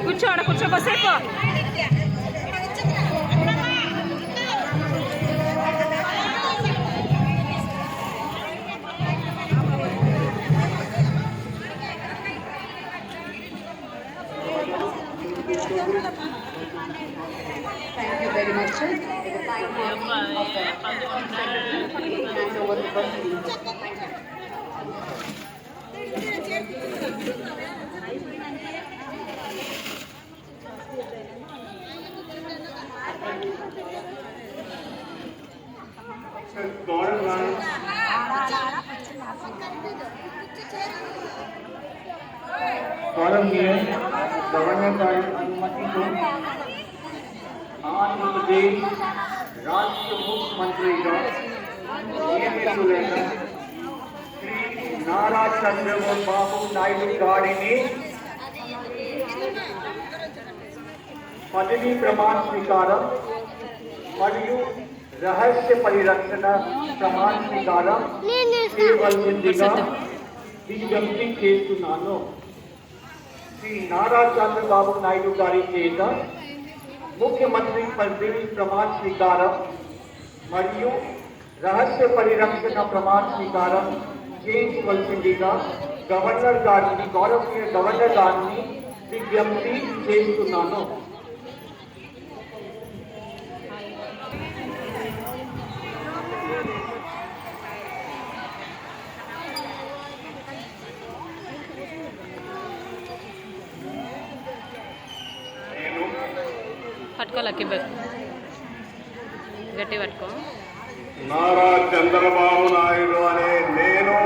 కూర్చోండి, కూర్చోకోసేపు. Thank you very much, sir. Hand over the first. Form में governor का अनुमति को आंध्र प्रदेश राष्ट्र मुख्यमंत्री का श्री नारा चंद्रबाबु नायडू गारिनी पदवी प्रमाण स्वीकारं మరియు రహస్య పరిరక్షణ ప్రమాణ స్వీకారం చేయవలసిందిగా విజ్ఞప్తి చేస్తున్నాను. శ్రీ నారా చంద్రబాబు నాయుడు గారి చేత ముఖ్యమంత్రి పదవి ప్రమాణ స్వీకారం మరియు రహస్య పరిరక్షణ ప్రమాణ స్వీకారం చేయించవలసిందిగా గవర్నర్ గారిని గౌరవనీయ గవర్నర్ గారిని విజ్ఞప్తి చేస్తున్నాను. పట్టుకో లక్కీ బెల్ గట్టి పట్టుకో. నారా చంద్రబాబు నాయుడు అనే నేను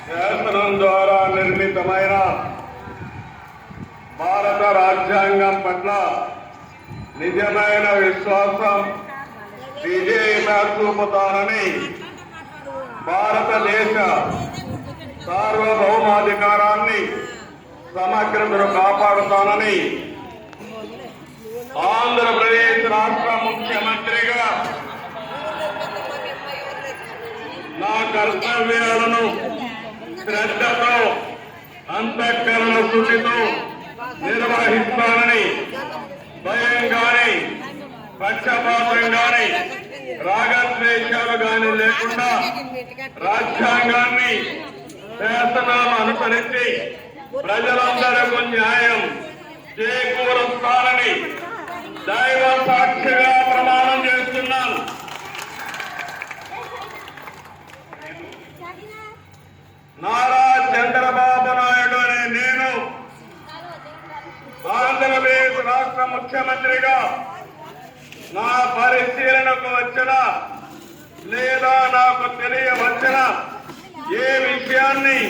శాసనం ద్వారా నిర్మితమైన భారత రాజ్యాంగం పట్ల నిజమైన విశ్వాసం విజేత చూపుతానని భారతదేశ సార్వభౌమాధికారాన్ని సమగ్రతను కాపాడుతానని ఆంధ్రప్రదేశ్ రాష్ట్ర ముఖ్యమంత్రిగా నా కర్తవ్యాలను శ్రద్ధతో అంతఃకరణ శుద్ధితో నిర్వహిస్తానని భయం గాని పక్షపాతం గాని రాగద్వేషాలు గాని లేకుండా రాజ్యాంగాన్ని శాసనాలు అనుసరించి ప్రజలందరికీ న్యాయం చేకూరుస్తానని దైవ సాక్షిగా ప్రమాణం చేస్తున్నాను. నారా చంద్రబాబు నాయుడు అనే నేను ఆంధ్రప్రదేశ్ రాష్ట్ర ముఖ్యమంత్రిగా నా పరిశీలనకు వచ్చిన లేదా నాకు తెలియవచ్చిన ఏ విషయాన్ని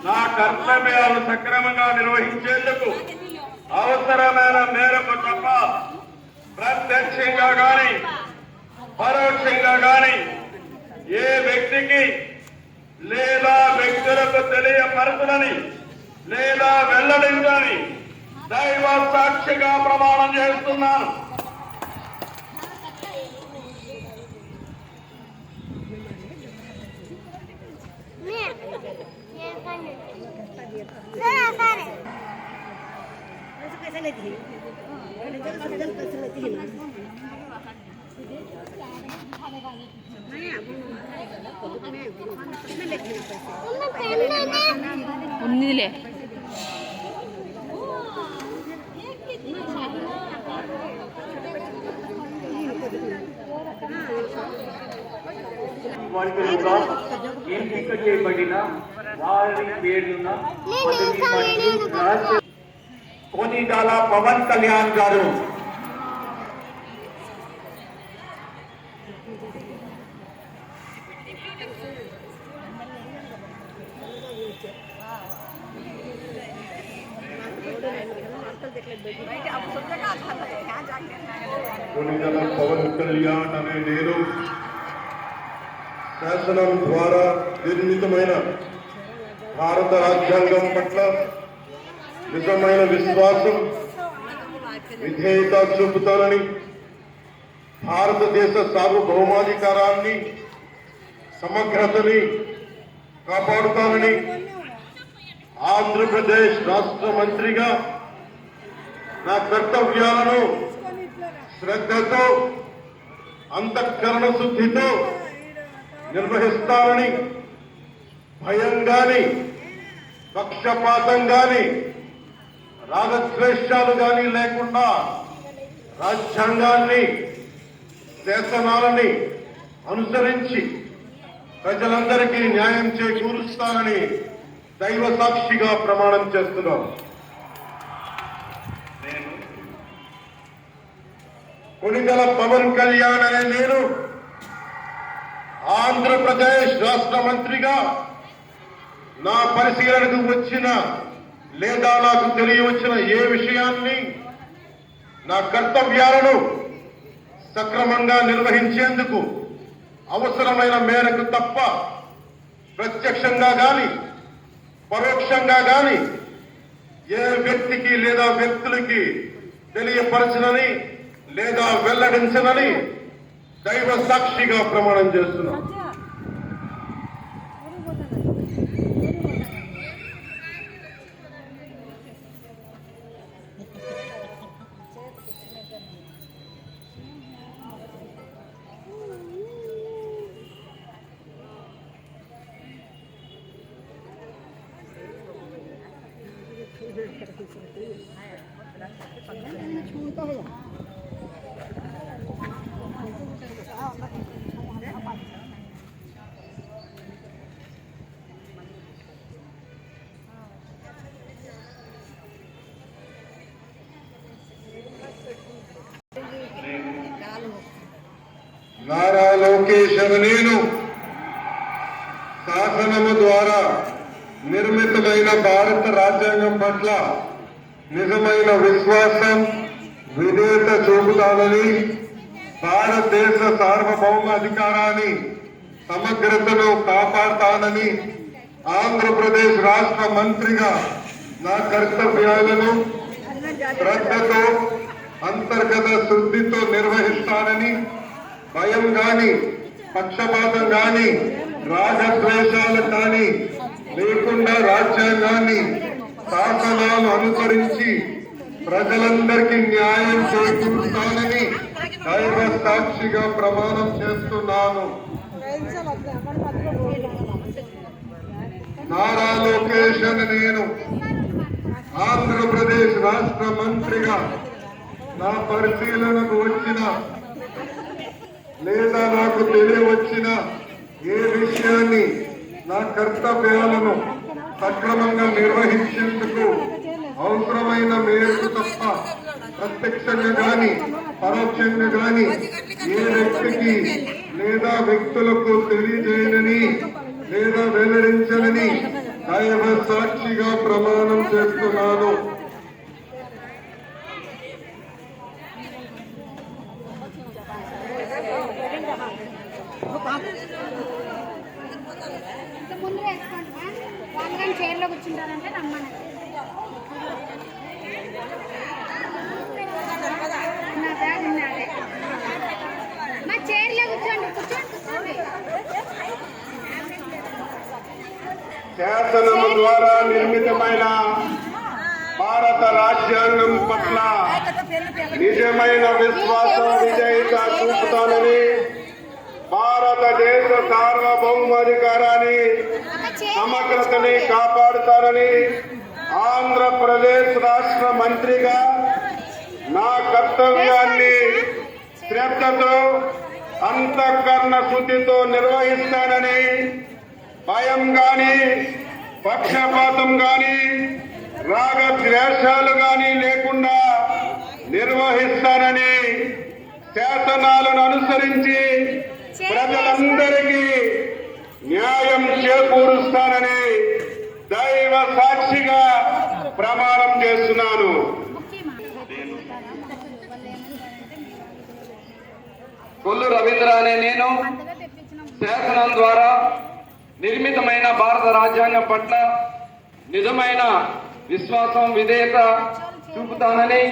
నా కర్తవ్యాలు సక్రమంగా నిర్వహించేందుకు అవసరమైన మేరకు తప్ప ప్రత్యక్షంగా గాని పరోక్షంగా గాని ఏ వ్యక్తికి లేదా వ్యక్తులకు తెలియపరచులని లేదా వెల్లడించని దైవ సాక్షిగా ప్రమాణం చేస్తున్నాను. ఉందిలే. వర్గంగా ఎంపిక చేయబడిన వారి పేర్లున్న పదవి మరియు రాష్ట్ర కొనిదాల పవన్ కళ్యాణ్ గారు, కొనిదల పవన్ కళ్యాణ్ అనే నేను శాసనం ద్వారా నిర్మితమైన భారత రాజ్యాంగం పట్ల నిజమైన విశ్వాసం విధేయత చూపుతానని, భారతదేశ సార్వభౌమాధికారాన్ని సమగ్రతని కాపాడుతానని, ఆంధ్రప్రదేశ్ రాష్ట్ర మంత్రిగా నా కర్తవ్యాలను శ్రద్ధతో అంతఃకరణ శుద్ధితో నిర్వహిస్తానని, భయం గాని పక్షపాతం గాని రాగద్వేషాలు గాని లేకుండా రాజ్యాంగాన్ని శాసనాలని అనుసరించి ప్రజలందరికీ న్యాయం చేకూరుస్తానని దైవ సాక్షిగా ప్రమాణం చేస్తున్నాను. కొణిదెల పవన్ కళ్యాణ్ అనే నేను ఆంధ్రప్రదేశ్ రాష్ట్ర మంత్రిగా నా పరిశీలనకు వచ్చిన లేదా నాకు తెలియవచ్చిన ఏ విషయాన్ని నా కర్తవ్యాలను సక్రమంగా నిర్వహించేందుకు అవసరమైన మేరకు తప్ప ప్రత్యక్షంగా గాని పరోక్షంగా గాని ఏ వ్యక్తికి లేదా వ్యక్తులకి తెలియపరచనని లేదా వెల్లడించనని దైవ సాక్షిగా ప్రమాణం చేస్తున్నాను. నారా లోకేష్ అనే నేను శాసనము ద్వారా నిర్మితమైన భారత రాజ్యాంగం పట్ల నిజమైన విశ్వాసం విధేయత చూపుతానని, భారతదేశ సార్వభౌమ అధికారాన్ని సమగ్రతను కాపాడుతానని, ఆంధ్రప్రదేశ్ రాష్ట్ర మంత్రిగా నా కర్తవ్యాలను శ్రద్ధతో అంతర్గత శుద్ధితో నిర్వహిస్తానని, భయం గాని పక్షపాతం గాని రాగద్వేషాలు కానీ లేకుండా రాజ్యాంగాన్ని శాసనాలు అనుసరించి ప్రజలందరికీ న్యాయం చేకూరుస్తానని దైవ సాక్షిగా ప్రమాణం చేస్తున్నాను. నారా లోకేష్ అని నేను ఆంధ్రప్రదేశ్ రాష్ట్ర మంత్రిగా నా పరిశీలనకు వచ్చిన లేదా నాకు తెలియవచ్చిన ఏ విషయాన్ని నా కర్తవ్యాలను సక్రమంగా నిర్వహించేందుకు అవసరమైన మేరకు తప్ప ప్రత్యక్షంగా గాని పరోక్షంగా గాని ఏ వ్యక్తికి లేదా వ్యక్తులకు తెలియజేయనని లేదా వెల్లడించనని దైవ సాక్షిగా ప్రమాణం చేస్తున్నాను. ముందు వేసుకోండి వాళ్ళు కానీ చైర్లో కూర్చుంటారంటే రమ్మని నా బ్యాగ్ ఉన్నాడే మా చైర్లో కూర్చోండి కూర్చోండి. శాసనము ద్వారా నిర్మితమైన భారత రాజ్యాంగం పట్ల నిజమైన విశ్వాసం విజేత చూపుతానని, భారతదేశ సార్వభౌమాధికారాన్ని సమగ్రతని కాపాడుతానని, ఆంధ్రప్రదేశ్ రాష్ట్ర మంత్రిగా నా కర్తవ్యాన్ని శ్రద్ధతో అంతఃకరణ శుద్ధితో నిర్వహిస్తానని, భయం గాని పక్షపాతం గాని రాగద్వేషాలు గాని లేకుండా నిర్వహిస్తానని, శాసనాలను అనుసరించి ప్రజలందరికీ న్యాయం చేకూరుస్తానని దైవ సాక్షిగా ప్రమాణం చేస్తున్నాను. కొల్లు రవీంద్ర అనే నేను శాసనం ద్వారా నిర్మితమైన భారత రాజ్యాంగం పట్ల నిజమైన విశ్వాసం విధేయత చూపుతానని,